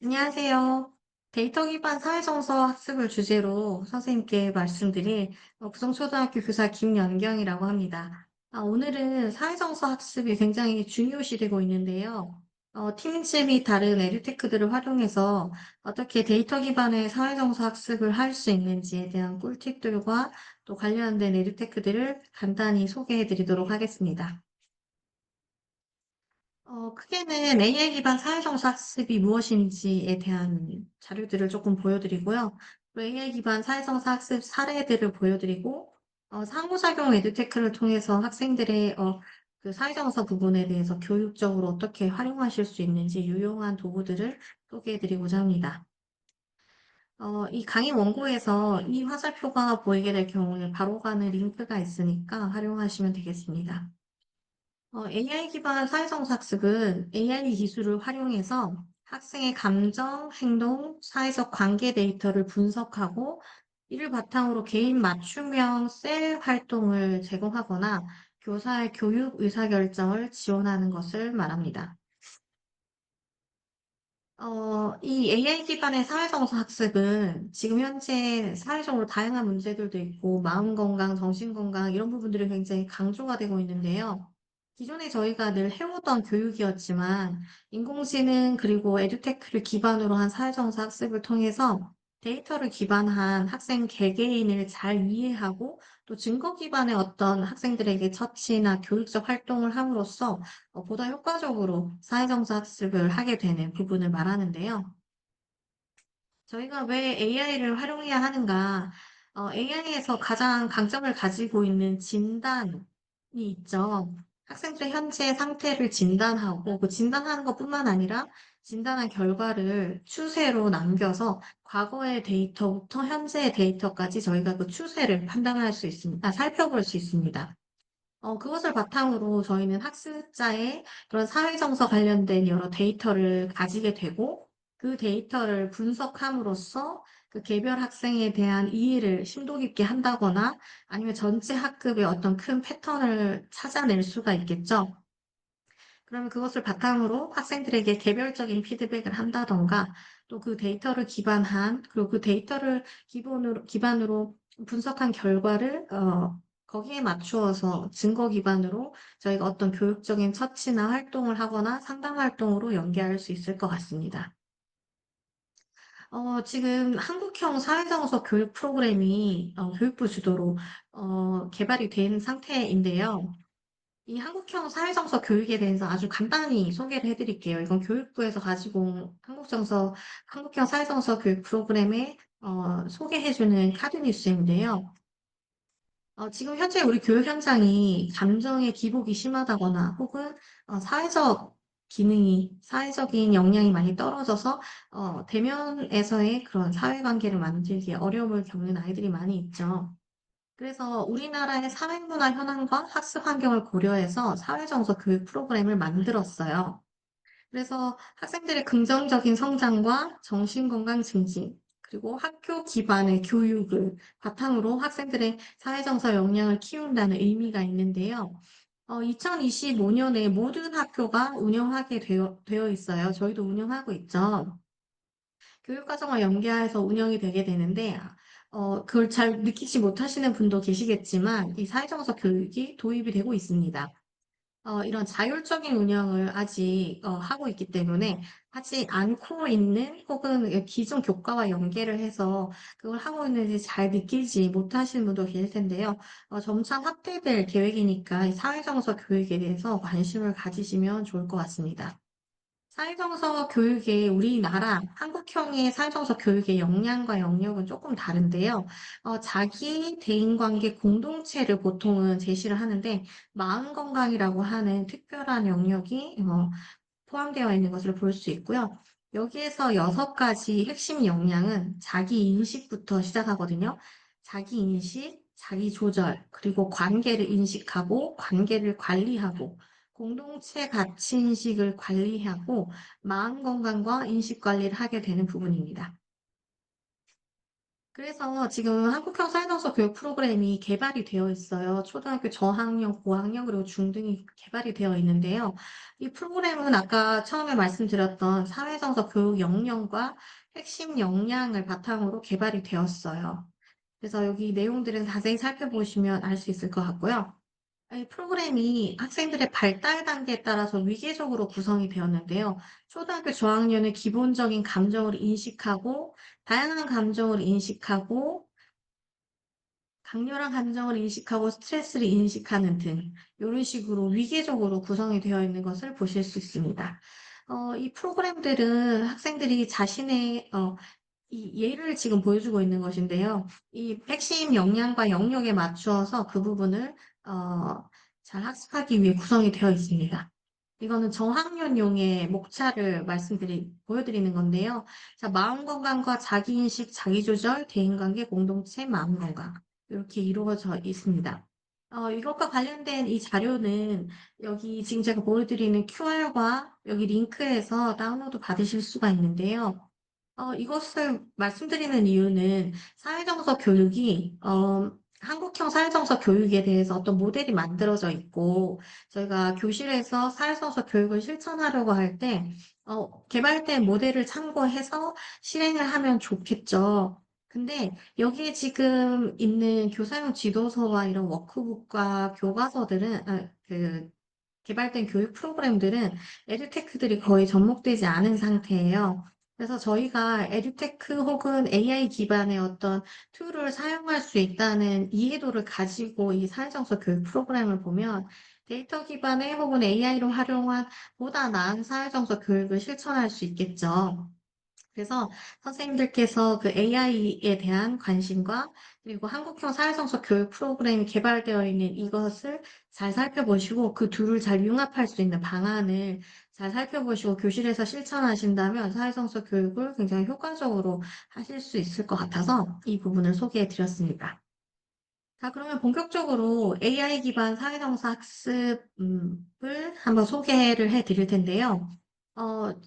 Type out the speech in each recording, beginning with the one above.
안녕하세요. 데이터 기반 사회정서 학습을 주제로 선생님께 말씀드릴 부성초등학교 교사 김연경이라고 합니다. 오늘은 사회정서 학습이 굉장히 중요시되고 있는데요. 팀즈 및 다른 에듀테크들을 활용해서 어떻게 데이터 기반의 사회정서 학습을 할 수 있는지에 대한 꿀팁들과 또 관련된 에듀테크들을 간단히 소개해 드리도록 하겠습니다. 크게는 AI 기반 사회정서 학습이 무엇인지에 대한 자료들을 조금 보여드리고요. 또 AI 기반 사회정서 학습 사례들을 보여드리고, 상호작용 에듀테크를 통해서 학생들의 그 사회정서 부분에 대해서 교육적으로 어떻게 활용하실 수 있는지 유용한 도구들을 소개해드리고자 합니다. 이 강의 원고에서 이 화살표가 보이게 될 경우에 바로 가는 링크가 있으니까 활용하시면 되겠습니다. AI 기반 사회정서 학습은 AI 기술을 활용해서 학생의 감정, 행동, 사회적 관계 데이터를 분석하고 이를 바탕으로 개인 맞춤형 셀 활동을 제공하거나 교사의 교육 의사결정을 지원하는 것을 말합니다. 이 AI 기반의 사회정서 학습은 지금 현재 사회적으로 다양한 문제들도 있고, 마음 건강, 정신 건강, 이런 부분들이 굉장히 강조가 되고 있는데요. 기존에 저희가 늘 해오던 교육이었지만, 인공지능 그리고 에듀테크를 기반으로 한 사회정서 학습을 통해서 데이터를 기반한 학생 개개인을 잘 이해하고, 또 증거 기반의 어떤 학생들에게 처치나 교육적 활동을 함으로써 보다 효과적으로 사회정서 학습을 하게 되는 부분을 말하는데요. 저희가 왜 AI를 활용해야 하는가? AI에서 가장 강점을 가지고 있는 진단이 있죠. 학생들의 현재 상태를 진단하고 그 진단하는 것뿐만 아니라 진단한 결과를 추세로 남겨서 과거의 데이터부터 현재의 데이터까지 저희가 그 추세를 판단할 수 있습니다. 살펴볼 수 있습니다. 그것을 바탕으로 저희는 학습자의 그런 사회정서 관련된 여러 데이터를 가지게 되고, 그 데이터를 분석함으로써 그 개별 학생에 대한 이해를 심도 깊게 한다거나 아니면 전체 학급의 어떤 큰 패턴을 찾아낼 수가 있겠죠. 그러면 그것을 바탕으로 학생들에게 개별적인 피드백을 한다던가 또 그 데이터를 기반한 그리고 그 데이터를 기반으로 분석한 결과를 거기에 맞추어서 증거 기반으로 저희가 어떤 교육적인 처치나 활동을 하거나 상담 활동으로 연계할 수 있을 것 같습니다. 지금 한국형 사회정서 교육 프로그램이 교육부 주도로 개발이 된 상태인데요. 이 한국형 사회정서 교육에 대해서 아주 간단히 소개를 해드릴게요. 이건 교육부에서 가지고 온 한국형 사회정서 교육 프로그램에 소개해주는 카드뉴스인데요. 지금 현재 우리 교육 현장이 감정의 기복이 심하다거나 혹은 사회적인 역량이 많이 떨어져서 대면에서의 그런 사회관계를 만들기에 어려움을 겪는 아이들이 많이 있죠. 그래서 우리나라의 사회문화 현황과 학습 환경을 고려해서 사회정서 교육 프로그램을 만들었어요. 그래서 학생들의 긍정적인 성장과 정신건강 증진, 그리고 학교 기반의 교육을 바탕으로 학생들의 사회정서 역량을 키운다는 의미가 있는데요. 2025년에 모든 학교가 운영하게 되어 있어요. 저희도 운영하고 있죠. 교육과정을 연계해서 운영이 되게 되는데, 그걸 잘 느끼지 못하시는 분도 계시겠지만, 이 사회정서 교육이 도입이 되고 있습니다. 이런 자율적인 운영을 아직 하고 있기 때문에 하지 않고 있는 혹은 기존 교과와 연계를 해서 그걸 하고 있는지 잘 느끼지 못하시는 분도 계실 텐데요. 점차 확대될 계획이니까 이 사회정서 교육에 대해서 관심을 가지시면 좋을 것 같습니다. 사회정서 교육의 우리나라 한국형의 사회정서 교육의 역량과 영역은 조금 다른데요. 자기 대인관계 공동체를 보통은 제시를 하는데 마음 건강이라고 하는 특별한 영역이 포함되어 있는 것을 볼 수 있고요. 여기에서 6가지 핵심 역량은 자기 인식부터 시작하거든요. 자기 인식, 자기 조절, 그리고 관계를 인식하고 관계를 관리하고 공동체 가치 인식을 관리하고 마음 건강과 인식 관리를 하게 되는 부분입니다. 그래서 지금 한국형 사회정서 교육 프로그램이 개발이 되어 있어요. 초등학교 저학년, 고학년, 그리고 중등이 개발이 되어 있는데요. 이 프로그램은 아까 처음에 말씀드렸던 사회정서 교육 역량과 핵심 역량을 바탕으로 개발이 되었어요. 그래서 여기 내용들은 자세히 살펴보시면 알 수 있을 것 같고요. 이 프로그램이 학생들의 발달 단계에 따라서 위계적으로 구성이 되었는데요. 초등학교 저학년의 기본적인 감정을 인식하고, 다양한 감정을 인식하고, 강렬한 감정을 인식하고 스트레스를 인식하는 등, 이런 식으로 위계적으로 구성이 되어 있는 것을 보실 수 있습니다. 이 프로그램들은 학생들이 자신의, 이 예를 지금 보여주고 있는 것인데요. 이 핵심 역량과 영역에 맞추어서 그 부분을 어, 잘 학습하기 위해 구성이 되어 있습니다. 이거는 저학년용의 목차를 보여드리는 건데요. 자, 마음 건강과 자기인식, 자기조절, 대인관계, 공동체, 마음 건강. 이렇게 이루어져 있습니다. 이것과 관련된 이 자료는 여기 지금 제가 보여드리는 QR과 여기 링크에서 다운로드 받으실 수가 있는데요. 이것을 말씀드리는 이유는 사회정서 교육이, 한국형 사회정서 교육에 대해서 어떤 모델이 만들어져 있고, 저희가 교실에서 사회정서 교육을 실천하려고 할 때, 개발된 모델을 참고해서 실행을 하면 좋겠죠. 근데 여기에 지금 있는 교사용 지도서와 이런 워크북과 교과서들은, 개발된 교육 프로그램들은 에듀테크들이 거의 접목되지 않은 상태예요. 그래서 저희가 에듀테크 혹은 AI 기반의 어떤 툴을 사용할 수 있다는 이해도를 가지고 이 사회정서 교육 프로그램을 보면 데이터 기반의 혹은 AI로 활용한 보다 나은 사회정서 교육을 실천할 수 있겠죠. 그래서 선생님들께서 그 AI에 대한 관심과 그리고 한국형 사회정서 교육 프로그램이 개발되어 있는 이것을 잘 살펴보시고 그 둘을 잘 융합할 수 있는 방안을 잘 살펴보시고 교실에서 실천하신다면 사회정서 교육을 굉장히 효과적으로 하실 수 있을 것 같아서 이 부분을 소개해 드렸습니다. 자, 그러면 본격적으로 AI 기반 사회정서 학습을 한번 소개를 해 드릴 텐데요.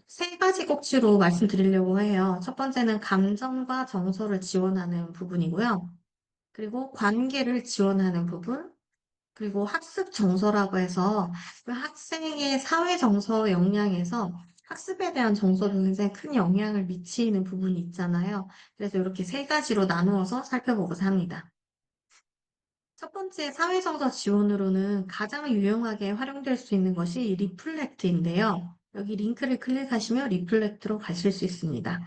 세 가지 꼭지로 말씀드리려고 해요. 첫 번째는 감정과 정서를 지원하는 부분이고요. 그리고 관계를 지원하는 부분, 그리고 학습 정서라고 해서 그 학생의 사회 정서 역량에서 학습에 대한 정서도 굉장히 큰 영향을 미치는 부분이 있잖아요. 그래서 이렇게 세 가지로 나누어서 살펴보고자 합니다. 첫 번째 사회정서 지원으로는 가장 유용하게 활용될 수 있는 것이 리플렉트인데요. 여기 링크를 클릭하시면 리플렉트로 가실 수 있습니다.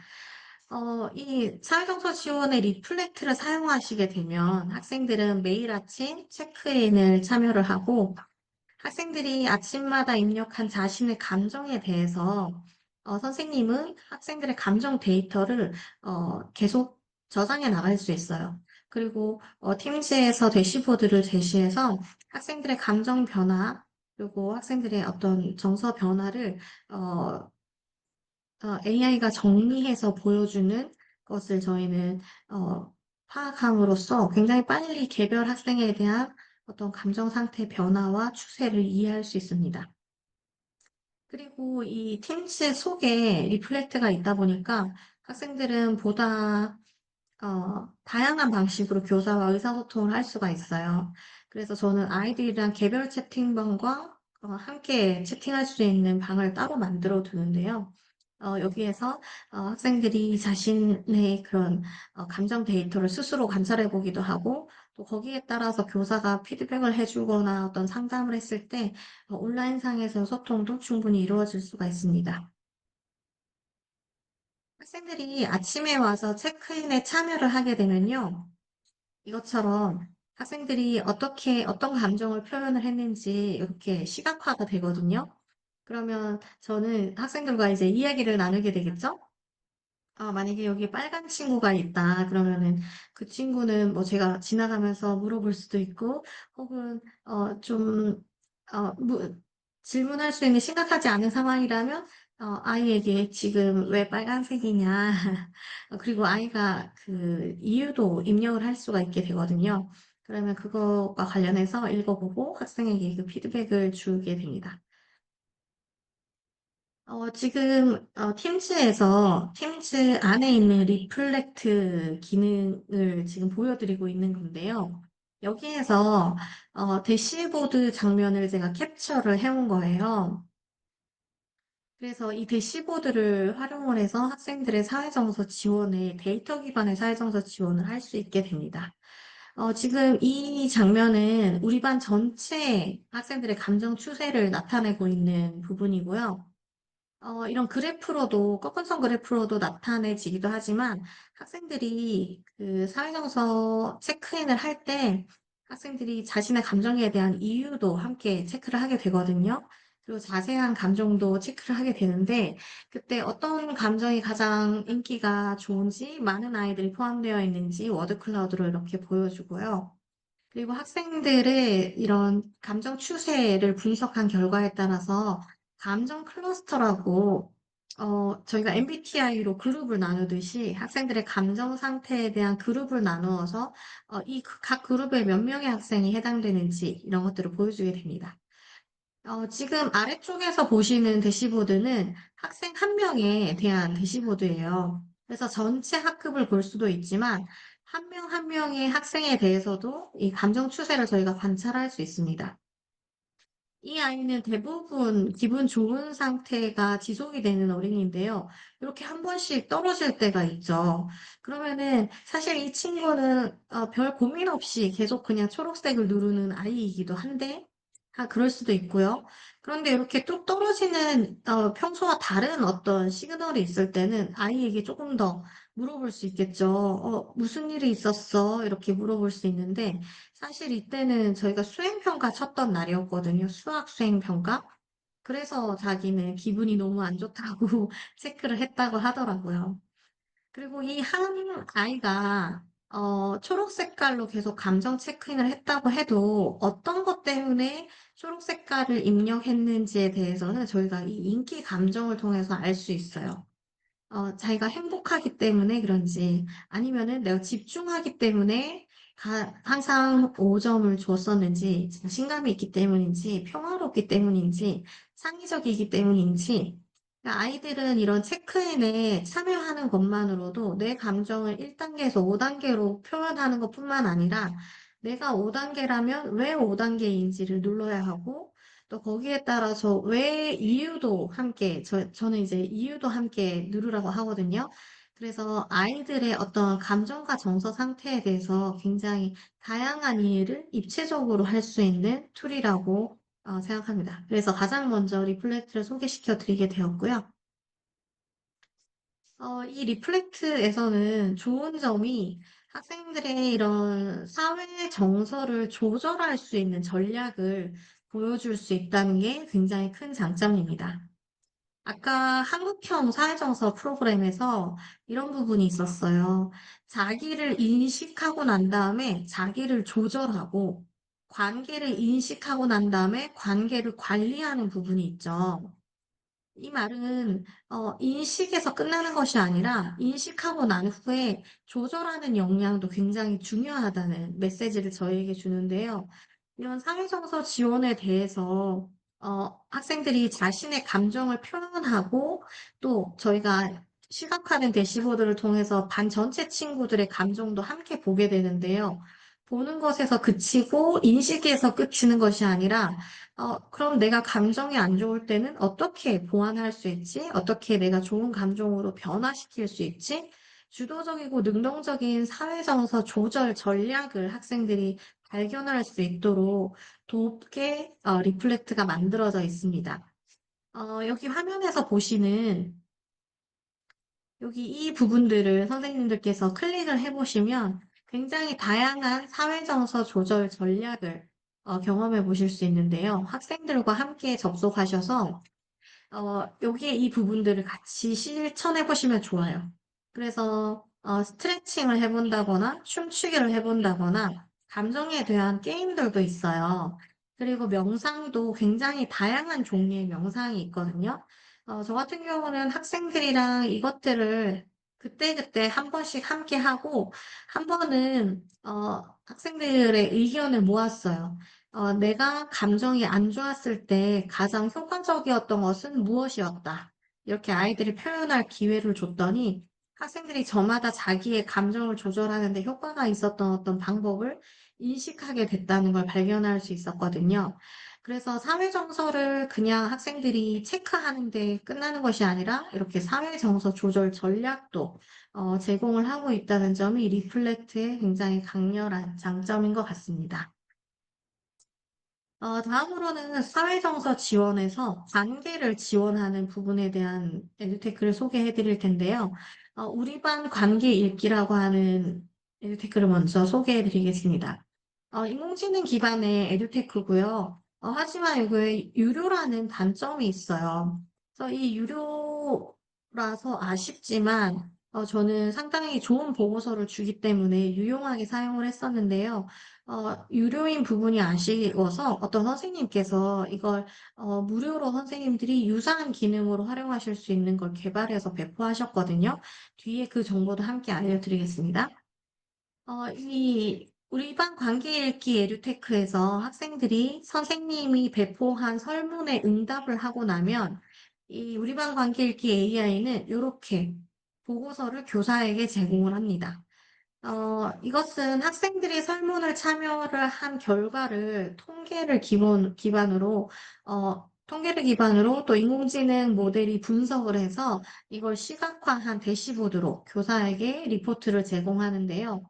이 사회정서 지원의 리플렉트를 사용하시게 되면 학생들은 매일 아침 체크인을 참여를 하고 학생들이 아침마다 입력한 자신의 감정에 대해서 선생님은 학생들의 감정 데이터를 계속 저장해 나갈 수 있어요. 그리고 팀즈에서 대시보드를 제시해서 학생들의 감정 변화 그리고 학생들의 어떤 정서 변화를 어, AI가 정리해서 보여주는 것을 저희는 어, 파악함으로써 굉장히 빨리 개별 학생에 대한 어떤 감정 상태 변화와 추세를 이해할 수 있습니다. 그리고 이 팀스 속에 리플렉트가 있다 보니까 학생들은 보다 다양한 방식으로 교사와 의사소통을 할 수가 있어요. 그래서 저는 아이들이랑 개별 채팅방과 함께 채팅할 수 있는 방을 따로 만들어 두는데요. 여기에서 학생들이 자신의 그런 감정 데이터를 스스로 관찰해 보기도 하고 또 거기에 따라서 교사가 피드백을 해주거나 어떤 상담을 했을 때 온라인상에서 소통도 충분히 이루어질 수가 있습니다. 학생들이 아침에 와서 체크인에 참여를 하게 되면요. 이것처럼 학생들이 어떤 감정을 표현을 했는지 이렇게 시각화가 되거든요. 그러면 저는 학생들과 이제 이야기를 나누게 되겠죠? 만약에 여기 빨간 친구가 있다. 그러면은 그 친구는 뭐 제가 지나가면서 물어볼 수도 있고, 혹은, 질문할 수 있는 심각하지 않은 상황이라면, 아이에게 지금 왜 빨간색이냐. 그리고 아이가 그 이유도 입력을 할 수가 있게 되거든요. 그러면 그것과 관련해서 읽어보고 학생에게 그 피드백을 주게 됩니다. 지금 팀즈에서 팀즈 안에 있는 리플렉트 기능을 지금 보여드리고 있는 건데요. 여기에서 대시보드 장면을 제가 캡처를 해온 거예요. 그래서 이 대시보드를 활용을 해서 학생들의 사회정서 지원에 데이터 기반의 사회정서 지원을 할 수 있게 됩니다. 지금 이 장면은 우리 반 전체 학생들의 감정 추세를 나타내고 있는 부분이고요. 이런 그래프로도, 꺾은선 그래프로도 나타내지기도 하지만 학생들이 그 사회정서 체크인을 할 때 학생들이 자신의 감정에 대한 이유도 함께 체크를 하게 되거든요. 그리고 자세한 감정도 체크를 하게 되는데 그때 어떤 감정이 가장 인기가 좋은지 많은 아이들이 포함되어 있는지 워드 클라우드로 이렇게 보여주고요. 그리고 학생들의 이런 감정 추세를 분석한 결과에 따라서 감정 클러스터라고 저희가 MBTI로 그룹을 나누듯이 학생들의 감정 상태에 대한 그룹을 나누어서 이 각 그룹에 몇 명의 학생이 해당되는지 이런 것들을 보여주게 됩니다. 지금 아래쪽에서 보시는 대시보드는 학생 한 명에 대한 대시보드예요. 그래서 전체 학급을 볼 수도 있지만 한 명 한 명의 학생에 대해서도 이 감정 추세를 저희가 관찰할 수 있습니다. 이 아이는 대부분 기분 좋은 상태가 지속이 되는 어린이인데요. 이렇게 한 번씩 떨어질 때가 있죠. 그러면은 사실 이 친구는 별 고민 없이 계속 그냥 초록색을 누르는 아이이기도 한데, 그럴 수도 있고요. 그런데 이렇게 뚝 떨어지는 평소와 다른 어떤 시그널이 있을 때는 아이에게 조금 더 물어볼 수 있겠죠. 무슨 일이 있었어? 이렇게 물어볼 수 있는데, 사실 이때는 저희가 수행평가 쳤던 날이었거든요. 수학 수행평가. 그래서 자기는 기분이 너무 안 좋다고 체크를 했다고 하더라고요. 그리고 이 한 아이가 초록 색깔로 계속 감정 체크인을 했다고 해도 어떤 것 때문에 초록 색깔을 입력했는지에 대해서는 저희가 이 인기 감정을 통해서 알 수 있어요. 자기가 행복하기 때문에 그런지 아니면은 내가 집중하기 때문에 항상 5점을 줬었는지 자신감이 있기 때문인지 평화롭기 때문인지 창의적이기 때문인지 그러니까 아이들은 이런 체크인에 참여하는 것만으로도 내 감정을 1단계에서 5단계로 표현하는 것뿐만 아니라 내가 5단계라면 왜 5단계인지를 눌러야 하고 또 거기에 따라서 왜 이유도 함께, 저는 이제 이유도 함께 누르라고 하거든요. 그래서 아이들의 어떤 감정과 정서 상태에 대해서 굉장히 다양한 이해를 입체적으로 할 수 있는 툴이라고 생각합니다. 그래서 가장 먼저 리플렉트를 소개시켜 드리게 되었고요. 이 리플렉트에서는 좋은 점이 학생들의 이런 사회 정서를 조절할 수 있는 전략을 보여줄 수 있다는 게 굉장히 큰 장점입니다. 아까 한국형 사회정서 프로그램에서 이런 부분이 있었어요. 자기를 인식하고 난 다음에 자기를 조절하고 관계를 인식하고 난 다음에 관계를 관리하는 부분이 있죠. 이 말은 인식에서 끝나는 것이 아니라 인식하고 난 후에 조절하는 역량도 굉장히 중요하다는 메시지를 저희에게 주는데요. 이런 사회정서 지원에 대해서 학생들이 자신의 감정을 표현하고 또 저희가 시각화된 대시보드를 통해서 반 전체 친구들의 감정도 함께 보게 되는데요. 보는 것에서 그치고 인식에서 그치는 것이 아니라 그럼 내가 감정이 안 좋을 때는 어떻게 보완할 수 있지? 어떻게 내가 좋은 감정으로 변화시킬 수 있지? 주도적이고 능동적인 사회정서 조절 전략을 학생들이 발견할 수 있도록 돕게 리플렉트가 만들어져 있습니다. 여기 화면에서 보시는 여기 이 부분들을 선생님들께서 클릭을 해보시면 굉장히 다양한 사회정서 조절 전략을 경험해 보실 수 있는데요. 학생들과 함께 접속하셔서 여기에 이 부분들을 같이 실천해 보시면 좋아요. 그래서 스트레칭을 해본다거나 춤추기를 해본다거나 감정에 대한 게임들도 있어요. 그리고 명상도 굉장히 다양한 종류의 명상이 있거든요. 저 같은 경우는 학생들이랑 이것들을 그때그때 한 번씩 함께 하고 한 번은 학생들의 의견을 모았어요. 내가 감정이 안 좋았을 때 가장 효과적이었던 것은 무엇이었다. 이렇게 아이들이 표현할 기회를 줬더니 학생들이 저마다 자기의 감정을 조절하는 데 효과가 있었던 어떤 방법을 인식하게 됐다는 걸 발견할 수 있었거든요. 그래서 사회 정서를 그냥 학생들이 체크하는 데 끝나는 것이 아니라 이렇게 사회 정서 조절 전략도 제공을 하고 있다는 점이 리플렉트의 굉장히 강렬한 장점인 것 같습니다. 다음으로는 사회정서 지원에서 관계를 지원하는 부분에 대한 에듀테크를 소개해 드릴 텐데요. 우리 반 관계 읽기라고 하는 에듀테크를 먼저 소개해 드리겠습니다. 인공지능 기반의 에듀테크고요. 하지만 이거에 유료라는 단점이 있어요. 그래서 이 유료라서 아쉽지만 저는 상당히 좋은 보고서를 주기 때문에 유용하게 사용을 했었는데요. 유료인 부분이 아쉬워서 어떤 선생님께서 이걸 무료로 선생님들이 유사한 기능으로 활용하실 수 있는 걸 개발해서 배포하셨거든요. 뒤에 그 정보도 함께 알려드리겠습니다. 이 우리 반 관계 읽기 에듀테크에서 학생들이 선생님이 배포한 설문에 응답을 하고 나면 이 우리 반 관계 읽기 AI는 이렇게 보고서를 교사에게 제공을 합니다. 이것은 학생들이 설문을 참여를 한 결과를 통계를 기반으로 또 인공지능 모델이 분석을 해서 이걸 시각화한 대시보드로 교사에게 리포트를 제공하는데요.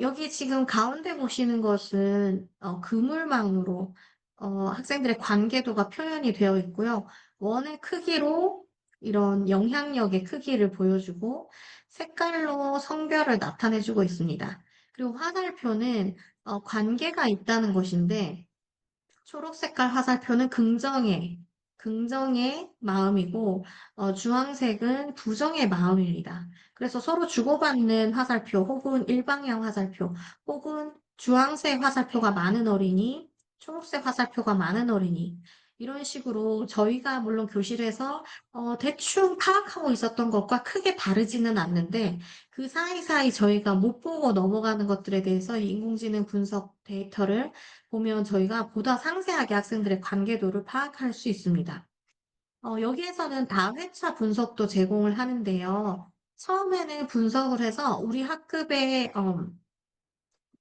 여기 지금 가운데 보시는 것은 그물망으로 학생들의 관계도가 표현이 되어 있고요. 원의 크기로 이런 영향력의 크기를 보여주고 색깔로 성별을 나타내주고 있습니다. 그리고 화살표는 관계가 있다는 것인데 초록 색깔 화살표는 긍정의 마음이고, 주황색은 부정의 마음입니다. 그래서 서로 주고받는 화살표, 혹은 일방향 화살표, 혹은 주황색 화살표가 많은 어린이, 초록색 화살표가 많은 어린이, 이런 식으로 저희가 물론 교실에서 대충 파악하고 있었던 것과 크게 다르지는 않는데, 그 사이사이 저희가 못 보고 넘어가는 것들에 대해서 이 인공지능 분석 데이터를 보면 저희가 보다 상세하게 학생들의 관계도를 파악할 수 있습니다. 여기에서는 다회차 분석도 제공을 하는데요. 처음에는 분석을 해서 우리 학급에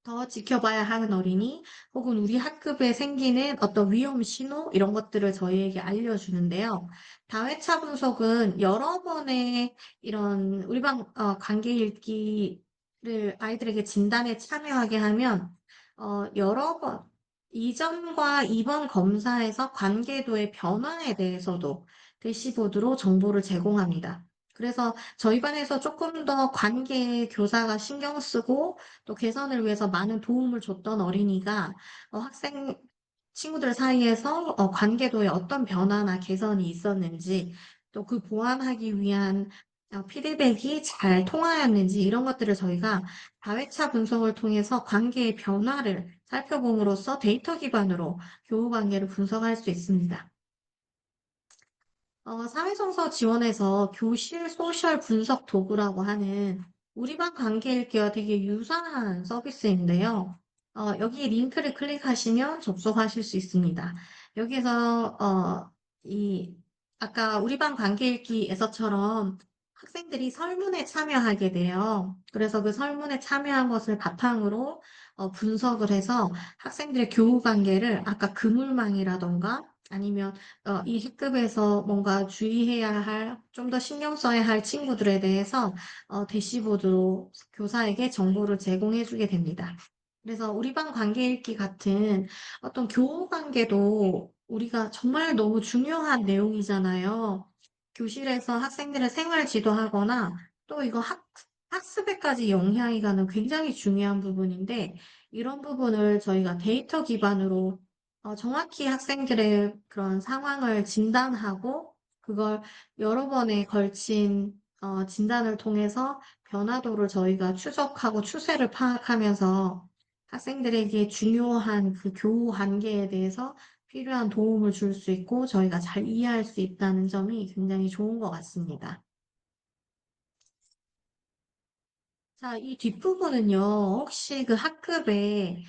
더 지켜봐야 하는 어린이 혹은 우리 학급에 생기는 어떤 위험 신호 이런 것들을 저희에게 알려주는데요. 다회차 분석은 여러 번의 이런 우리 반 관계 읽기를 아이들에게 진단에 참여하게 하면 여러 번 이전과 이번 검사에서 관계도의 변화에 대해서도 대시보드로 정보를 제공합니다. 그래서 저희 반에서 조금 더 관계 교사가 신경 쓰고 또 개선을 위해서 많은 도움을 줬던 어린이가 학생 친구들 사이에서 관계도에 어떤 변화나 개선이 있었는지 또 그 보완하기 위한 피드백이 잘 통하였는지 이런 것들을 저희가 다회차 분석을 통해서 관계의 변화를 살펴봄으로써 데이터 기반으로 교우 관계를 분석할 수 있습니다. 사회정서 지원에서 교실 소셜 분석 도구라고 하는 우리 반 관계 읽기와 되게 유사한 서비스인데요. 여기 링크를 클릭하시면 접속하실 수 있습니다. 여기서 아까 우리 반 관계 읽기에서처럼 학생들이 설문에 참여하게 돼요. 그래서 그 설문에 참여한 것을 바탕으로 분석을 해서 학생들의 교우 관계를 아까 그물망이라던가 아니면 이 학급에서 뭔가 주의해야 할, 좀 더 신경 써야 할 친구들에 대해서 대시보드로 교사에게 정보를 제공해 주게 됩니다. 그래서 우리 반 관계 읽기 같은 어떤 교우 관계도 우리가 정말 너무 중요한 내용이잖아요. 교실에서 학생들의 생활 지도하거나 또 이거 학습에까지 영향이 가는 굉장히 중요한 부분인데 이런 부분을 저희가 데이터 기반으로 정확히 학생들의 그런 상황을 진단하고 그걸 여러 번에 걸친 진단을 통해서 변화도를 저희가 추적하고 추세를 파악하면서 학생들에게 중요한 그 교우 관계에 대해서 필요한 도움을 줄 수 있고 저희가 잘 이해할 수 있다는 점이 굉장히 좋은 것 같습니다. 자, 이 뒷부분은요, 혹시 그 학급에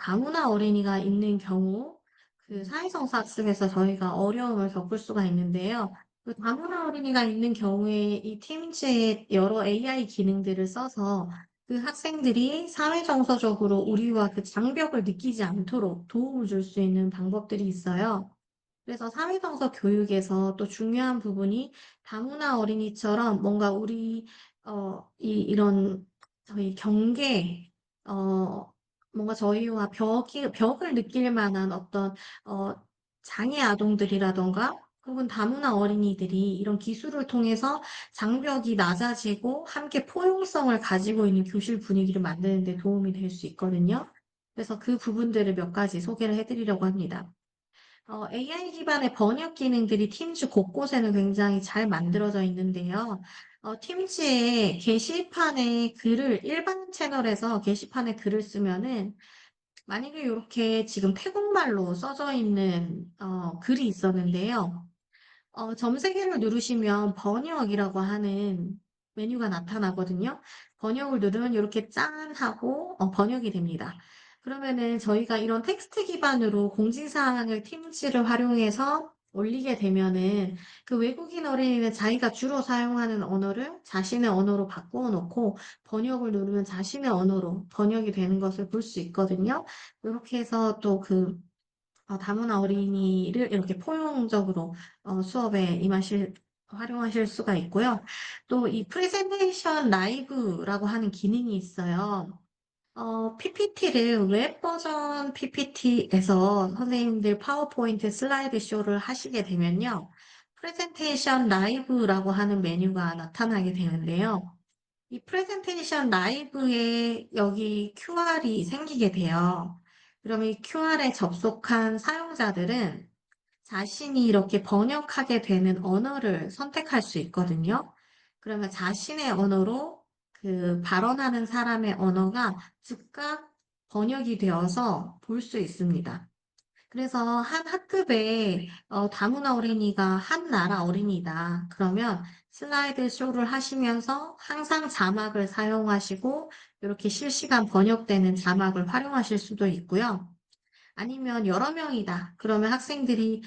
다문화 어린이가 있는 경우 그 사회성사 학습에서 저희가 어려움을 겪을 수가 있는데요. 그 다문화 어린이가 있는 경우에 이 팀즈에 여러 AI 기능들을 써서 그 학생들이 사회 정서적으로 우리와 그 장벽을 느끼지 않도록 도움을 줄 수 있는 방법들이 있어요. 그래서 사회정서 교육에서 또 중요한 부분이 다문화 어린이처럼 뭔가 우리 이런 저희 경계 어 뭔가 저희와 벽을 느낄 만한 어떤 어 장애 아동들이라던가 혹은 다문화 어린이들이 이런 기술을 통해서 장벽이 낮아지고 함께 포용성을 가지고 있는 교실 분위기를 만드는 데 도움이 될 수 있거든요. 그래서 그 부분들을 몇 가지 소개를 해 드리려고 합니다. AI 기반의 번역 기능들이 팀즈 곳곳에는 굉장히 잘 만들어져 있는데요. 팀즈의 게시판에 글을 일반 채널에서 게시판에 글을 쓰면은 만약에 이렇게 지금 태국말로 써져 있는 글이 있었는데요. 점세개를 누르시면 번역이라고 하는 메뉴가 나타나거든요. 번역을 누르면 이렇게 짠 하고 번역이 됩니다. 그러면은 저희가 이런 텍스트 기반으로 공지사항을 팀즈를 활용해서 올리게 되면은 그 외국인 어린이는 자기가 주로 사용하는 언어를 자신의 언어로 바꾸어 놓고 번역을 누르면 자신의 언어로 번역이 되는 것을 볼 수 있거든요. 이렇게 해서 또그 다문화 어린이를 이렇게 포용적으로 수업에 활용하실 수가 있고요. 또 이 프레젠테이션 라이브라고 하는 기능이 있어요. PPT를 웹 버전 PPT에서 선생님들 파워포인트 슬라이드 쇼를 하시게 되면요. 프레젠테이션 라이브라고 하는 메뉴가 나타나게 되는데요. 이 프레젠테이션 라이브에 여기 QR이 생기게 돼요. 그럼 이 QR에 접속한 사용자들은 자신이 이렇게 번역하게 되는 언어를 선택할 수 있거든요. 그러면 자신의 언어로 그 발언하는 사람의 언어가 즉각 번역이 되어서 볼 수 있습니다. 그래서 한 학급에 다문화 어린이가 한 나라 어린이다. 그러면 슬라이드 쇼를 하시면서 항상 자막을 사용하시고 이렇게 실시간 번역되는 자막을 활용하실 수도 있고요. 아니면 여러 명이다. 그러면 학생들이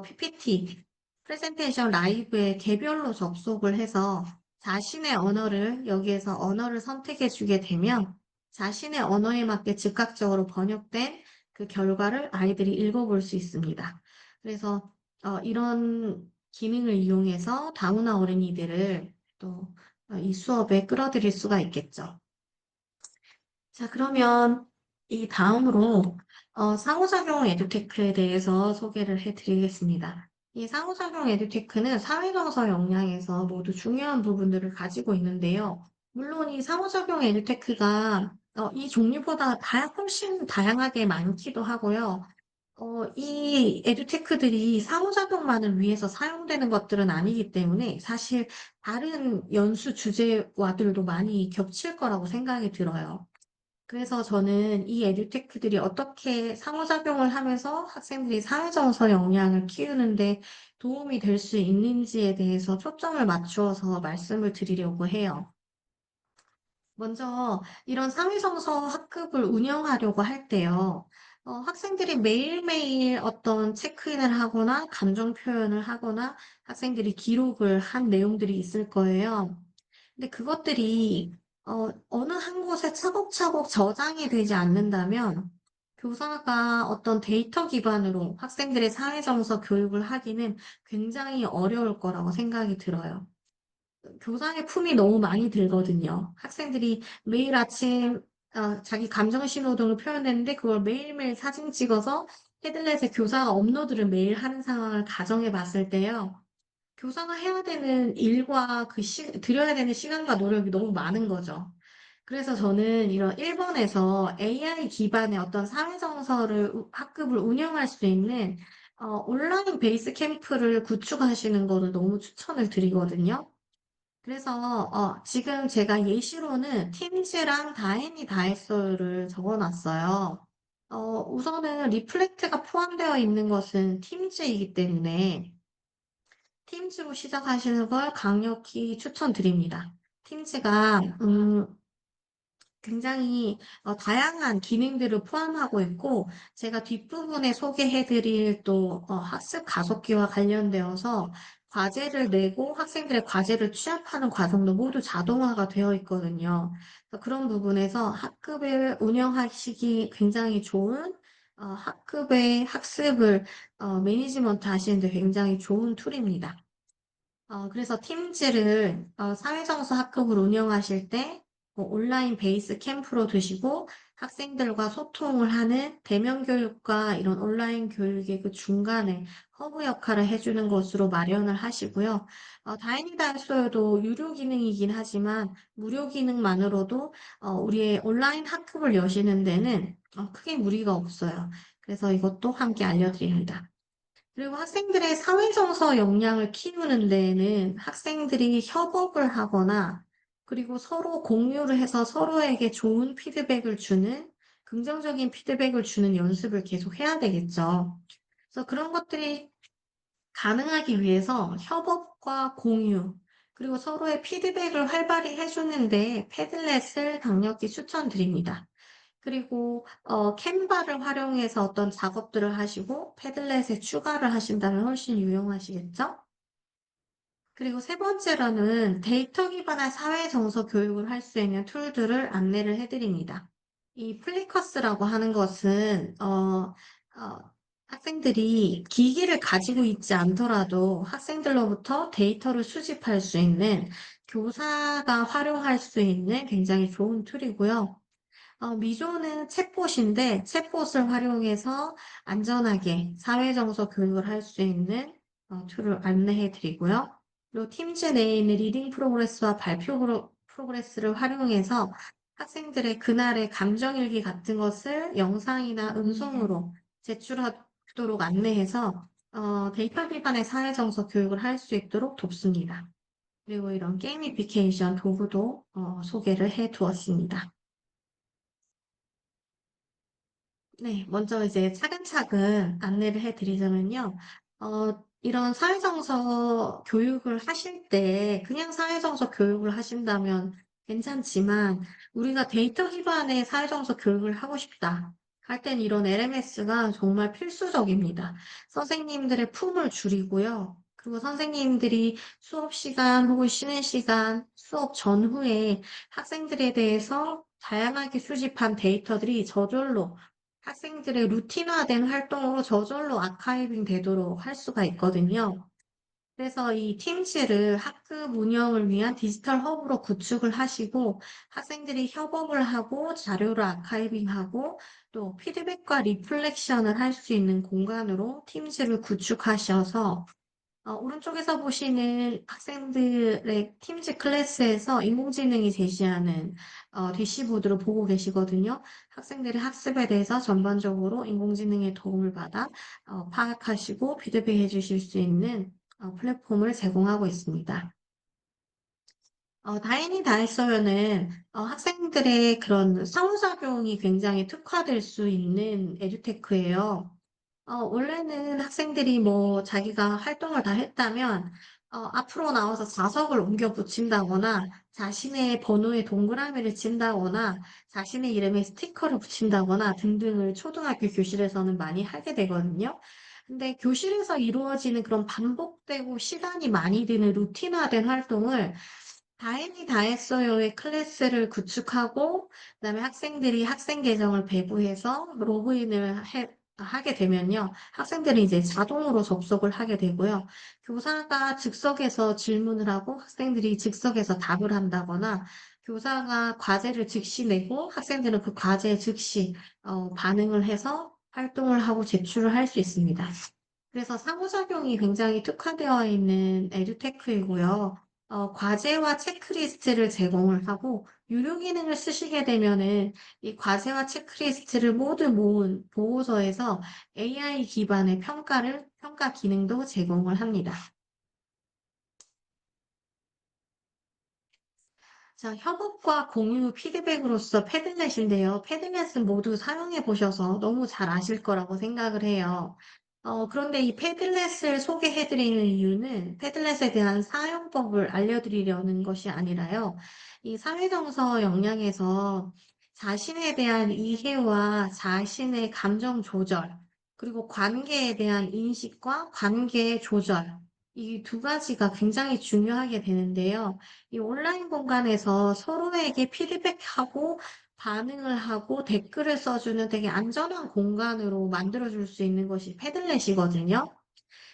PPT, 프레젠테이션 라이브에 개별로 접속을 해서 자신의 언어를 여기에서 언어를 선택해 주게 되면 자신의 언어에 맞게 즉각적으로 번역된 그 결과를 아이들이 읽어볼 수 있습니다. 그래서 이런 기능을 이용해서 다문화 어린이들을 또 이 수업에 끌어들일 수가 있겠죠. 자, 그러면 이 다음으로 상호작용 에듀테크에 대해서 소개를 해드리겠습니다. 이 상호작용 에듀테크는 사회정서 역량에서 모두 중요한 부분들을 가지고 있는데요. 물론 이 상호작용 에듀테크가 이 종류보다 훨씬 다양하게 많기도 하고요. 이 에듀테크들이 상호작용만을 위해서 사용되는 것들은 아니기 때문에 사실 다른 연수 주제와들도 많이 겹칠 거라고 생각이 들어요. 그래서 저는 이 에듀테크들이 어떻게 상호작용을 하면서 학생들이 사회정서 역량을 키우는데 도움이 될 수 있는지에 대해서 초점을 맞추어서 말씀을 드리려고 해요. 먼저 이런 사회정서 학급을 운영하려고 할 때요. 학생들이 매일매일 어떤 체크인을 하거나 감정 표현을 하거나 학생들이 기록을 한 내용들이 있을 거예요. 근데 그것들이 어느 한 곳에 차곡차곡 저장이 되지 않는다면 교사가 어떤 데이터 기반으로 학생들의 사회정서 교육을 하기는 굉장히 어려울 거라고 생각이 들어요. 교사의 품이 너무 많이 들거든요. 학생들이 매일 아침 자기 감정 신호등을 표현했는데 그걸 매일매일 사진 찍어서 헤들렛에 교사가 업로드를 매일 하는 상황을 가정해 봤을 때요. 교사가 해야 되는 일과 들여야 되는 시간과 노력이 너무 많은 거죠. 그래서 저는 이런 일본에서 AI 기반의 어떤 사회정서를 학급을 운영할 수 있는 온라인 베이스 캠프를 구축하시는 거를 너무 추천을 드리거든요. 그래서 지금 제가 예시로는 팀즈랑 다행히 다했어요를 적어놨어요. 우선은 리플렉트가 포함되어 있는 것은 팀즈이기 때문에 팀즈로 시작하시는 걸 강력히 추천드립니다. 팀즈가 굉장히 다양한 기능들을 포함하고 있고 제가 뒷부분에 소개해드릴 또 학습 가속기와 관련되어서 과제를 내고 학생들의 과제를 취합하는 과정도 모두 자동화가 되어 있거든요. 그래서 그런 부분에서 학급을 운영하시기 굉장히 좋은 학급의 학습을 매니지먼트 하시는데 굉장히 좋은 툴입니다. 그래서 팀즈를 사회정서 학급을 운영하실 때 온라인 베이스 캠프로 두시고 학생들과 소통을 하는 대면 교육과 이런 온라인 교육의 그 중간에 허브 역할을 해주는 것으로 마련을 하시고요. 다행이다했어요도 유료 기능이긴 하지만 무료 기능만으로도 우리의 온라인 학급을 여시는 데는 크게 무리가 없어요. 그래서 이것도 함께 알려드립니다. 그리고 학생들의 사회정서 역량을 키우는 데에는 학생들이 협업을 하거나 그리고 서로 공유를 해서 서로에게 좋은 피드백을 주는 긍정적인 피드백을 주는 연습을 계속 해야 되겠죠. 그래서 그런 것들이 가능하기 위해서 협업과 공유 그리고 서로의 피드백을 활발히 해주는데 패들렛을 강력히 추천드립니다. 그리고 캔바를 활용해서 어떤 작업들을 하시고 패들렛에 추가를 하신다면 훨씬 유용하시겠죠? 그리고 세 번째로는 데이터 기반의 사회 정서 교육을 할 수 있는 툴들을 안내를 해드립니다. 이 플리커스라고 하는 것은 학생들이 기기를 가지고 있지 않더라도 학생들로부터 데이터를 수집할 수 있는 교사가 활용할 수 있는 굉장히 좋은 툴이고요. 미조는 챗봇인데 챗봇을 활용해서 안전하게 사회정서 교육을 할 수 있는 툴을 안내해 드리고요. 그리고 팀즈 내에 있는 리딩 프로그레스와 발표 프로그레스를 활용해서 학생들의 그날의 감정일기 같은 것을 영상이나 음성으로 제출하도록 안내해서 데이터 기반의 사회정서 교육을 할 수 있도록 돕습니다. 그리고 이런 게이미피케이션 도구도 소개를 해 두었습니다. 네, 먼저 이제 차근차근 안내를 해드리자면요. 이런 사회정서 교육을 하실 때 그냥 사회정서 교육을 하신다면 괜찮지만 우리가 데이터 기반의 사회정서 교육을 하고 싶다. 할 땐 이런 LMS가 정말 필수적입니다. 선생님들의 품을 줄이고요. 그리고 선생님들이 수업 시간 혹은 쉬는 시간, 수업 전후에 학생들에 대해서 다양하게 수집한 데이터들이 저절로 학생들의 루틴화된 활동으로 저절로 아카이빙 되도록 할 수가 있거든요. 그래서 이 팀즈를 학급 운영을 위한 디지털 허브로 구축을 하시고 학생들이 협업을 하고 자료를 아카이빙하고 또 피드백과 리플렉션을 할 수 있는 공간으로 팀즈를 구축하셔서 오른쪽에서 보시는 학생들의 팀즈 클래스에서 인공지능이 제시하는 대시보드를 보고 계시거든요. 학생들의 학습에 대해서 전반적으로 인공지능의 도움을 받아 파악하시고 피드백해 주실 수 있는 플랫폼을 제공하고 있습니다. 다행히 다했어요는 학생들의 그런 상호작용이 굉장히 특화될 수 있는 에듀테크예요. 원래는 학생들이 뭐 자기가 활동을 다 했다면 앞으로 나와서 자석을 옮겨 붙인다거나 자신의 번호에 동그라미를 친다거나 자신의 이름에 스티커를 붙인다거나 등등을 초등학교 교실에서는 많이 하게 되거든요. 근데 교실에서 이루어지는 그런 반복되고 시간이 많이 드는 루틴화된 활동을 다행히 다 했어요의 클래스를 구축하고 그다음에 학생들이 학생 계정을 배부해서 로그인을 하게 되면요. 학생들이 이제 자동으로 접속을 하게 되고요. 교사가 즉석에서 질문을 하고 학생들이 즉석에서 답을 한다거나 교사가 과제를 즉시 내고 학생들은 그 과제에 즉시 반응을 해서 활동을 하고 제출을 할 수 있습니다. 그래서 상호작용이 굉장히 특화되어 있는 에듀테크이고요. 과제와 체크리스트를 제공을 하고 유료 기능을 쓰시게 되면은 이 과제와 체크리스트를 모두 모은 보고서에서 AI 기반의 평가 기능도 제공을 합니다. 자, 협업과 공유 피드백으로서 패들렛인데요. 패들렛은 모두 사용해 보셔서 너무 잘 아실 거라고 생각을 해요. 그런데 이 패들렛을 소개해 드리는 이유는 패들렛에 대한 사용법을 알려드리려는 것이 아니라요. 이 사회정서 역량에서 자신에 대한 이해와 자신의 감정 조절, 그리고 관계에 대한 인식과 관계 조절, 이 두 가지가 굉장히 중요하게 되는데요. 이 온라인 공간에서 서로에게 피드백하고 반응을 하고 댓글을 써주는 되게 안전한 공간으로 만들어줄 수 있는 것이 패들렛이거든요.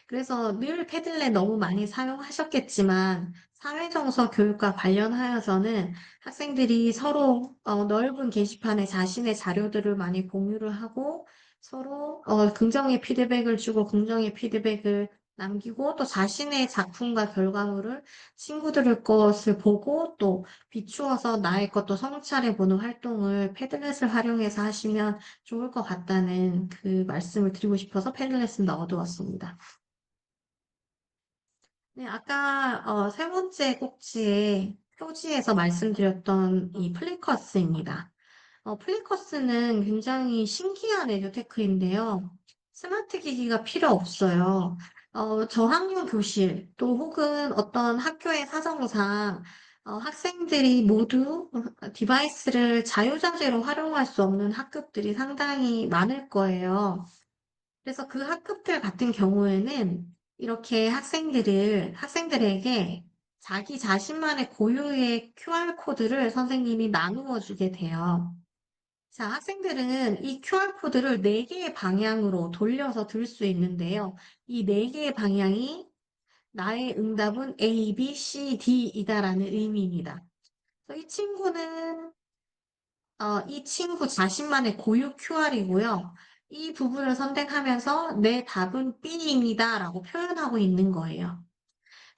그래서 늘 패들렛 너무 많이 사용하셨겠지만 사회정서 교육과 관련하여서는 학생들이 서로 넓은 게시판에 자신의 자료들을 많이 공유를 하고 서로 긍정의 피드백을 주고 긍정의 피드백을 남기고 또 자신의 작품과 결과물을 친구들의 것을 보고 또 비추어서 나의 것도 성찰해 보는 활동을 패들렛을 활용해서 하시면 좋을 것 같다는 그 말씀을 드리고 싶어서 패들렛을 넣어두었습니다. 네, 아까 세 번째 꼭지에 표지에서 말씀드렸던 이 플리커스입니다. 플리커스는 굉장히 신기한 에듀테크인데요. 스마트 기기가 필요 없어요. 저학년 교실 또 혹은 어떤 학교의 사정상 학생들이 모두 디바이스를 자유자재로 활용할 수 없는 학급들이 상당히 많을 거예요. 그래서 그 학급들 같은 경우에는 이렇게 학생들에게 자기 자신만의 고유의 QR코드를 선생님이 나누어 주게 돼요. 자, 학생들은 이 QR코드를 네개의 방향으로 돌려서 들 수 있는데요. 이 네개의 방향이 나의 응답은 A, B, C, D이다라는 의미입니다. 그래서 이 친구 자신만의 고유 QR이고요. 이 부분을 선택하면서 내 답은 B입니다라고 표현하고 있는 거예요.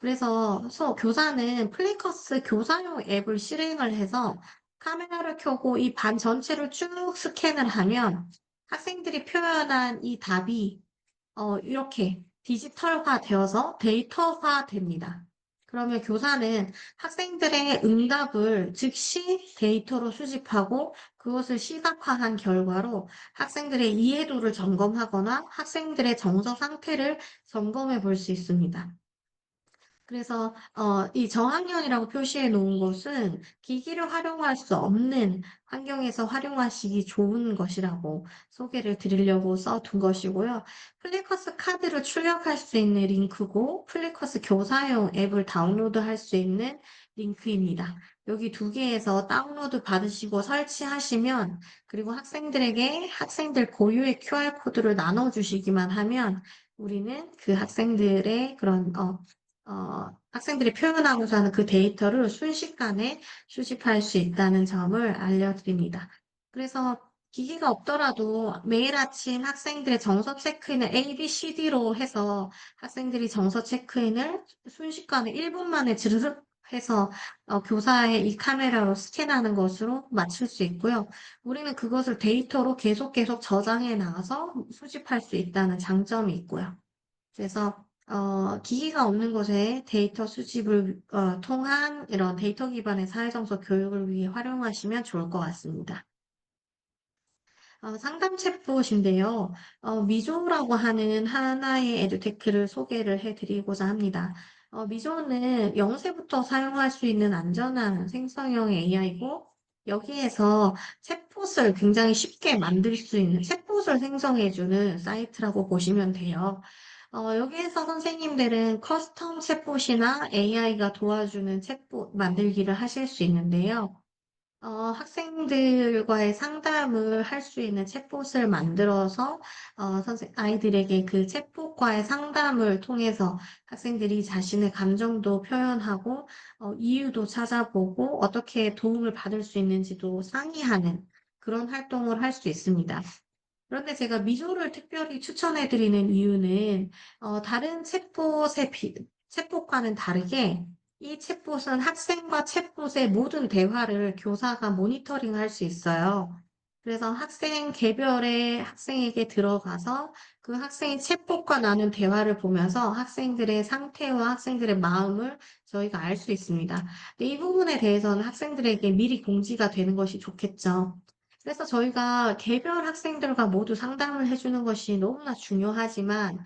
그래서 교사는 플리커스 교사용 앱을 실행을 해서 카메라를 켜고 이 반 전체를 쭉 스캔을 하면 학생들이 표현한 이 답이 이렇게 디지털화 되어서 데이터화 됩니다. 그러면 교사는 학생들의 응답을 즉시 데이터로 수집하고 그것을 시각화한 결과로 학생들의 이해도를 점검하거나 학생들의 정서 상태를 점검해 볼 수 있습니다. 그래서 이 저학년이라고 표시해 놓은 것은 기기를 활용할 수 없는 환경에서 활용하시기 좋은 것이라고 소개를 드리려고 써둔 것이고요. 플리커스 카드를 출력할 수 있는 링크고 플리커스 교사용 앱을 다운로드할 수 있는 링크입니다. 여기 두 개에서 다운로드 받으시고 설치하시면 그리고 학생들에게 학생들 고유의 QR코드를 나눠주시기만 하면 우리는 그 학생들의 그런 학생들이 표현하고자 하는 그 데이터를 순식간에 수집할 수 있다는 점을 알려드립니다. 그래서 기기가 없더라도 매일 아침 학생들의 정서 체크인을 A, B, C, D로 해서 학생들이 정서 체크인을 순식간에 1분 만에 지르륵 해서 교사의 이 카메라로 스캔하는 것으로 맞출 수 있고요. 우리는 그것을 데이터로 계속 저장해 나가서 수집할 수 있다는 장점이 있고요. 그래서 기기가 없는 곳에 데이터 수집을 통한 이런 데이터 기반의 사회정서 교육을 위해 활용하시면 좋을 것 같습니다. 상담 챗봇인데요. 미조라고 하는 하나의 에듀테크를 소개를 해드리고자 합니다. 미조는 0세부터 사용할 수 있는 안전한 생성형 AI고 여기에서 챗봇을 굉장히 쉽게 만들 수 있는 챗봇을 생성해주는 사이트라고 보시면 돼요. 여기에서 선생님들은 커스텀 챗봇이나 AI가 도와주는 챗봇 만들기를 하실 수 있는데요. 학생들과의 상담을 할 수 있는 챗봇을 만들어서 아이들에게 그 챗봇과의 상담을 통해서 학생들이 자신의 감정도 표현하고 이유도 찾아보고 어떻게 도움을 받을 수 있는지도 상의하는 그런 활동을 할 수 있습니다. 그런데 제가 미조를 특별히 추천해드리는 이유는 다른 챗봇과는 다르게 이 챗봇은 학생과 챗봇의 모든 대화를 교사가 모니터링할 수 있어요. 그래서 학생 개별의 학생에게 들어가서 그 학생이 챗봇과 나눈 대화를 보면서 학생들의 상태와 학생들의 마음을 저희가 알 수 있습니다. 근데 이 부분에 대해서는 학생들에게 미리 공지가 되는 것이 좋겠죠. 그래서 저희가 개별 학생들과 모두 상담을 해주는 것이 너무나 중요하지만,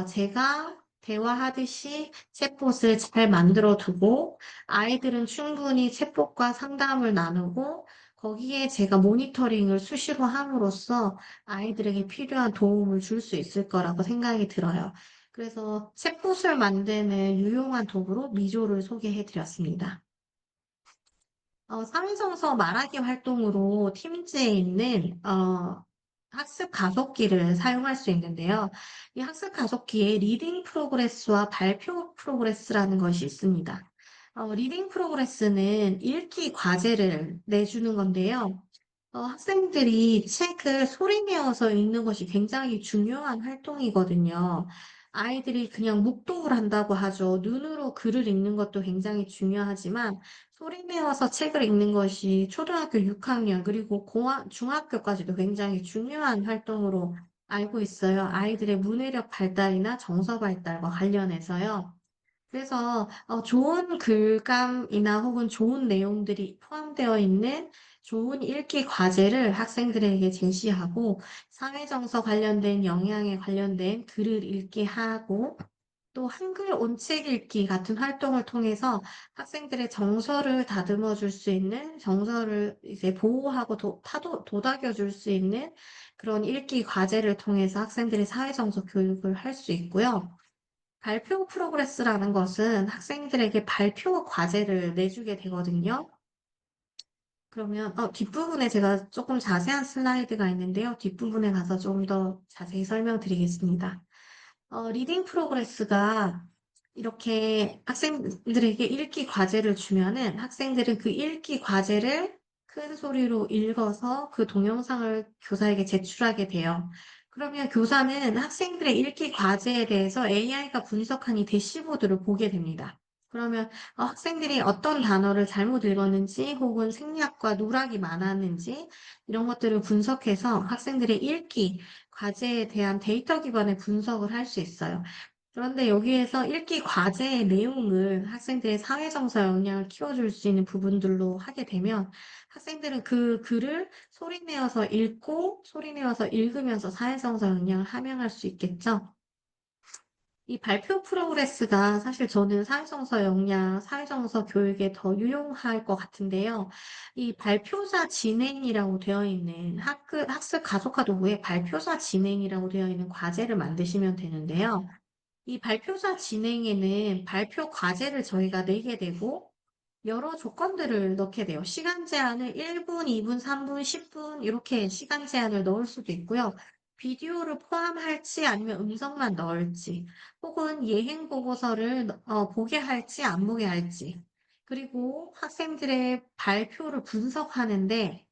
제가 대화하듯이 챗봇을 잘 만들어 두고, 아이들은 충분히 챗봇과 상담을 나누고, 거기에 제가 모니터링을 수시로 함으로써 아이들에게 필요한 도움을 줄 수 있을 거라고 생각이 들어요. 그래서 책붓을 만드는 유용한 도구로 미조를 소개해 드렸습니다. 사회정서 말하기 활동으로 팀지에 있는 학습 가속기를 사용할 수 있는데요. 이 학습 가속기에 리딩 프로그레스와 발표 프로그레스라는 것이 있습니다. 리딩 프로그레스는 읽기 과제를 내주는 건데요. 학생들이 책을 소리내어서 읽는 것이 굉장히 중요한 활동이거든요. 아이들이 그냥 묵독을 한다고 하죠. 눈으로 글을 읽는 것도 굉장히 중요하지만 소리내어서 책을 읽는 것이 초등학교 6학년 그리고 중학교까지도 굉장히 중요한 활동으로 알고 있어요. 아이들의 문해력 발달이나 정서 발달과 관련해서요. 그래서 좋은 글감이나 혹은 좋은 내용들이 포함되어 있는 좋은 읽기 과제를 학생들에게 제시하고 사회정서 관련된 영양에 관련된 글을 읽게 하고 또 한글 온책 읽기 같은 활동을 통해서 학생들의 정서를 다듬어 줄 수 있는 정서를 이제 보호하고 도닥여 줄 수 있는 그런 읽기 과제를 통해서 학생들의 사회정서 교육을 할 수 있고요. 발표 프로그레스라는 것은 학생들에게 발표 과제를 내주게 되거든요. 그러면 뒷부분에 제가 조금 자세한 슬라이드가 있는데요. 뒷부분에 가서 좀 더 자세히 설명드리겠습니다. 리딩 프로그레스가 이렇게 학생들에게 읽기 과제를 주면은 학생들은 그 읽기 과제를 큰 소리로 읽어서 그 동영상을 교사에게 제출하게 돼요. 그러면 교사는 학생들의 읽기 과제에 대해서 AI가 분석한 이 대시보드를 보게 됩니다. 그러면 학생들이 어떤 단어를 잘못 읽었는지 혹은 생략과 누락이 많았는지 이런 것들을 분석해서 학생들의 읽기 과제에 대한 데이터 기반의 분석을 할 수 있어요. 그런데 여기에서 읽기 과제의 내용을 학생들의 사회정서 역량을 키워줄 수 있는 부분들로 하게 되면 학생들은 그 글을 소리내어서 읽고 소리내어서 읽으면서 사회정서 역량을 함양할 수 있겠죠. 이 발표 프로그레스가 사실 저는 사회정서 역량, 사회정서 교육에 더 유용할 것 같은데요. 이 발표자 진행이라고 되어 있는 학습 가속화 도구에 발표자 진행이라고 되어 있는 과제를 만드시면 되는데요. 이 발표자 진행에는 발표 과제를 저희가 내게 되고 여러 조건들을 넣게 돼요. 시간 제한을 1분, 2분, 3분, 10분 이렇게 시간 제한을 넣을 수도 있고요. 비디오를 포함할지 아니면 음성만 넣을지 혹은 예행 보고서를 보게 할지 안 보게 할지 그리고 학생들의 발표를 분석하는데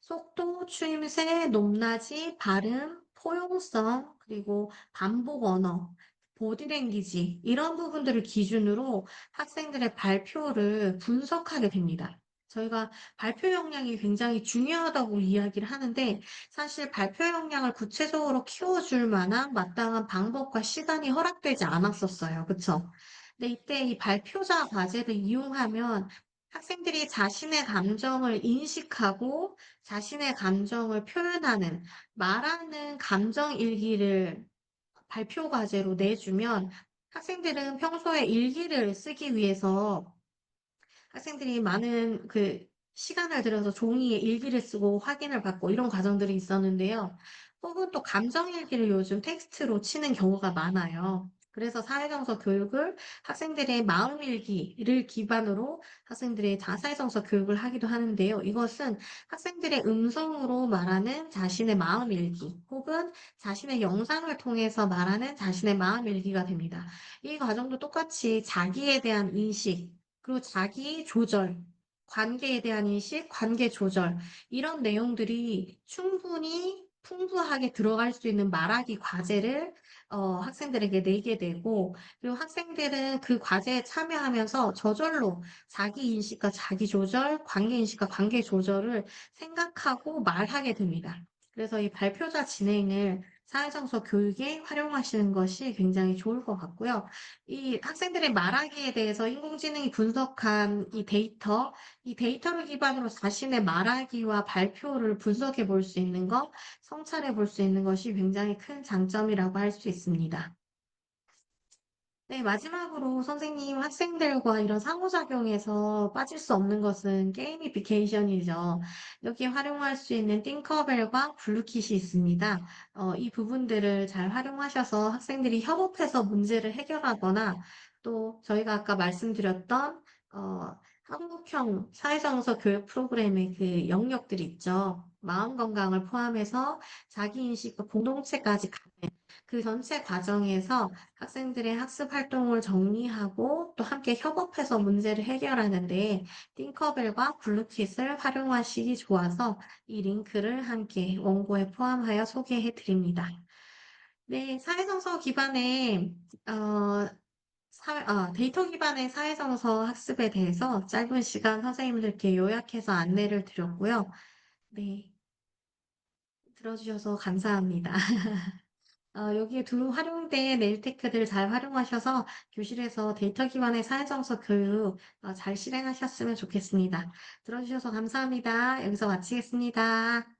속도, 추임새, 높낮이, 발음, 포용성, 그리고 반복 언어, 보디랭귀지 이런 부분들을 기준으로 학생들의 발표를 분석하게 됩니다. 저희가 발표 역량이 굉장히 중요하다고 이야기를 하는데 사실 발표 역량을 구체적으로 키워줄 만한 마땅한 방법과 시간이 허락되지 않았었어요. 그쵸? 근데 이때 이 발표자 과제를 이용하면 학생들이 자신의 감정을 인식하고 자신의 감정을 표현하는, 말하는 감정 일기를 발표 과제로 내주면 학생들은 평소에 일기를 쓰기 위해서 학생들이 많은 시간을 들여서 종이에 일기를 쓰고 확인을 받고 이런 과정들이 있었는데요. 혹은 또 감정일기를 요즘 텍스트로 치는 경우가 많아요. 그래서 사회정서 교육을 학생들의 마음일기를 기반으로 학생들의 사회정서 교육을 하기도 하는데요. 이것은 학생들의 음성으로 말하는 자신의 마음일기 혹은 자신의 영상을 통해서 말하는 자신의 마음일기가 됩니다. 이 과정도 똑같이 자기에 대한 인식, 그리고 자기 조절, 관계에 대한 인식, 관계 조절, 이런 내용들이 충분히 풍부하게 들어갈 수 있는 말하기 과제를 학생들에게 내게 되고, 그리고 학생들은 그 과제에 참여하면서 저절로 자기 인식과 자기 조절, 관계 인식과 관계 조절을 생각하고 말하게 됩니다. 그래서 이 발표자 진행을 사회정서 교육에 활용하시는 것이 굉장히 좋을 것 같고요. 이 학생들의 말하기에 대해서 인공지능이 분석한 이 데이터를 기반으로 자신의 말하기와 발표를 분석해 볼 수 있는 것, 성찰해 볼 수 있는 것이 굉장히 큰 장점이라고 할 수 있습니다. 네, 마지막으로 선생님, 학생들과 이런 상호작용에서 빠질 수 없는 것은 게이미피케이션이죠. 여기 활용할 수 있는 띵커벨과 블루킷이 있습니다. 이 부분들을 잘 활용하셔서 학생들이 협업해서 문제를 해결하거나 또 저희가 아까 말씀드렸던 한국형 사회정서 교육 프로그램의 그 영역들 있죠. 마음 건강을 포함해서 자기인식과 공동체까지 가는 그 전체 과정에서 학생들의 학습 활동을 정리하고 또 함께 협업해서 문제를 해결하는데 띵커벨과 블루킷을 활용하시기 좋아서 이 링크를 함께 원고에 포함하여 소개해 드립니다. 네, 사회정서 기반의 데이터 기반의 사회정서 학습에 대해서 짧은 시간 선생님들께 요약해서 안내를 드렸고요. 네, 들어주셔서 감사합니다. 여기에 두 활용된 네일테크들 잘 활용하셔서 교실에서 데이터 기반의 사회정서 교육 잘 실행하셨으면 좋겠습니다. 들어주셔서 감사합니다. 여기서 마치겠습니다.